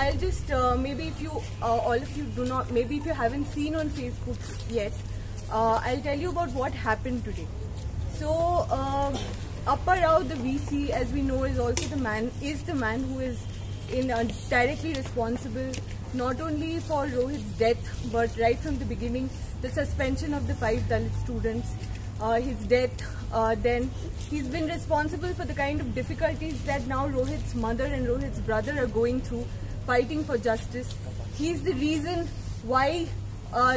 I'll just maybe if you all of you do not, maybe if you haven't seen on Facebook yet, I'll tell you about what happened today. So Appa Rao, the VC, as we know, is also the man who is directly responsible not only for Rohit's death, but right from the beginning, the suspension of the 5 Dalit students, his death, then he's been responsible for the kind of difficulties that now Rohit's mother and Rohit's brother are going through, fighting for justice. He's the reason why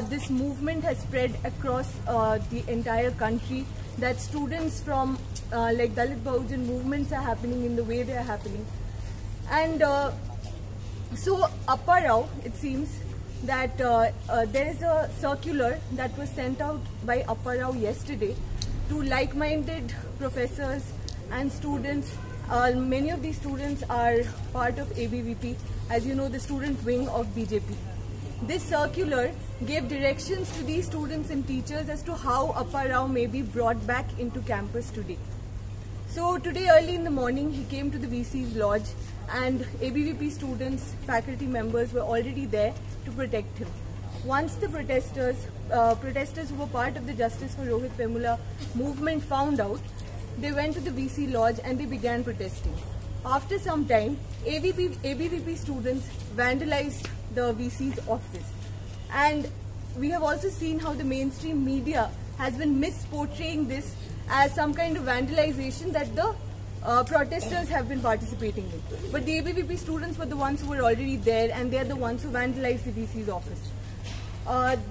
this movement has spread across the entire country, that students from like Dalit Bahujan movements are happening in the way they are happening. And so Appa Rao, it seems that there is a circular that was sent out by Appa Rao yesterday to like-minded professors and students. Many of these students are part of ABVP, as you know, the student wing of BJP. This circular gave directions to these students and teachers as to how Appa Rao may be brought back into campus today. So today early in the morning, he came to the VC's lodge, and ABVP students, faculty members were already there to protect him. Once the protesters who were part of the Justice for Rohit Vemula movement found out, they went to the VC lodge and they began protesting. After some time, ABVP students vandalized the VC's office. And we have also seen how the mainstream media has been misportraying this as some kind of vandalization that the protesters have been participating in. But the ABVP students were the ones who were already there, and they are the ones who vandalized the VC's office.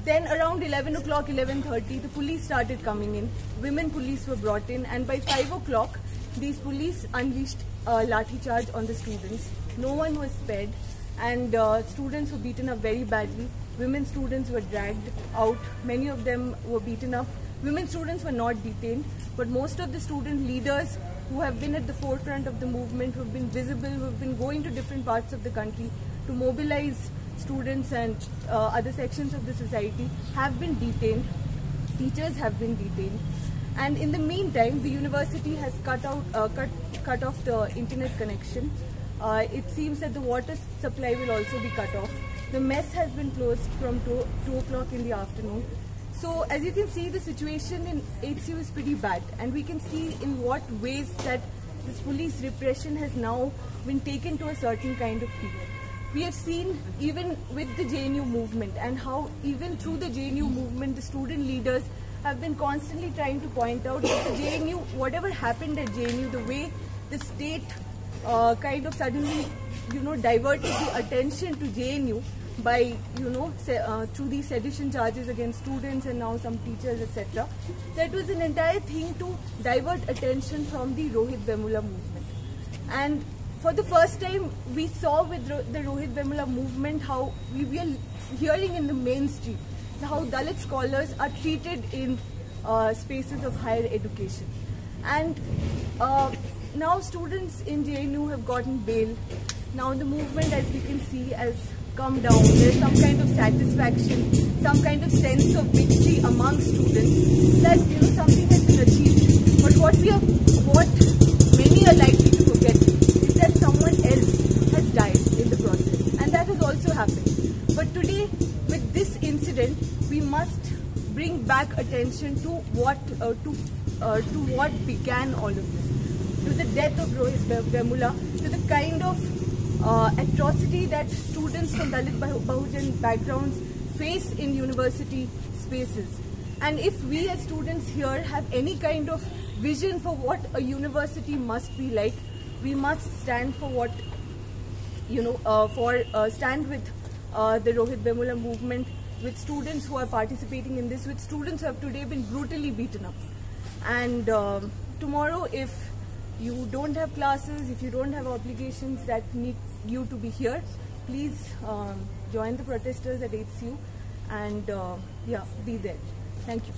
Then around 11 o'clock, 11:30, the police started coming in. Women police were brought in, and by 5 o'clock, these police unleashed lathi charge on the students. No one was spared, and students were beaten up very badly. Women students were dragged out. Many of them were beaten up. Women students were not detained, but most of the student leaders who have been at the forefront of the movement, who have been visible, who have been going to different parts of the country to mobilize students and other sections of the society, have been detained. Teachers have been detained. And in the meantime, the university has cut off the internet connection. It seems that the water supply will also be cut off. The mess has been closed from 2 o'clock in the afternoon. So as you can see, the situation in HCU is pretty bad, and we can see in what ways that this police repression has now been taken to a certain kind of peak. We have seen even with the JNU movement, and how even through the JNU movement, the student leaders have been constantly trying to point out that the JNU, whatever happened at JNU, the way the state kind of suddenly, diverted the attention to JNU by, through these sedition charges against students and now some teachers, etc. That was an entire thing to divert attention from the Rohit Vemula movement. And for the first time, we saw with the Rohit Vemula movement how we were hearing in the mainstream how Dalit scholars are treated in spaces of higher education. And now students in JNU have gotten bail. Now the movement, as we can see, has come down. There is some kind of satisfaction, some kind of sense of victory among students that something has been achieved. But what many are likely to forget is that someone else has died in the process, and that has also happened. But today, with this incident, we must bring back attention to what began all of this, to the death of Rohit Vemula, to the kind of atrocity that students from Dalit Bahujan backgrounds face in university spaces. And if we as students here have any kind of vision for what a university must be like, we must stand for what, stand with the Rohit Vemula movement, with students who are participating in this, with students who have today been brutally beaten up. And tomorrow, if you don't have classes, if you don't have obligations that need you to be here, please join the protesters at HCU and be there. Thank you.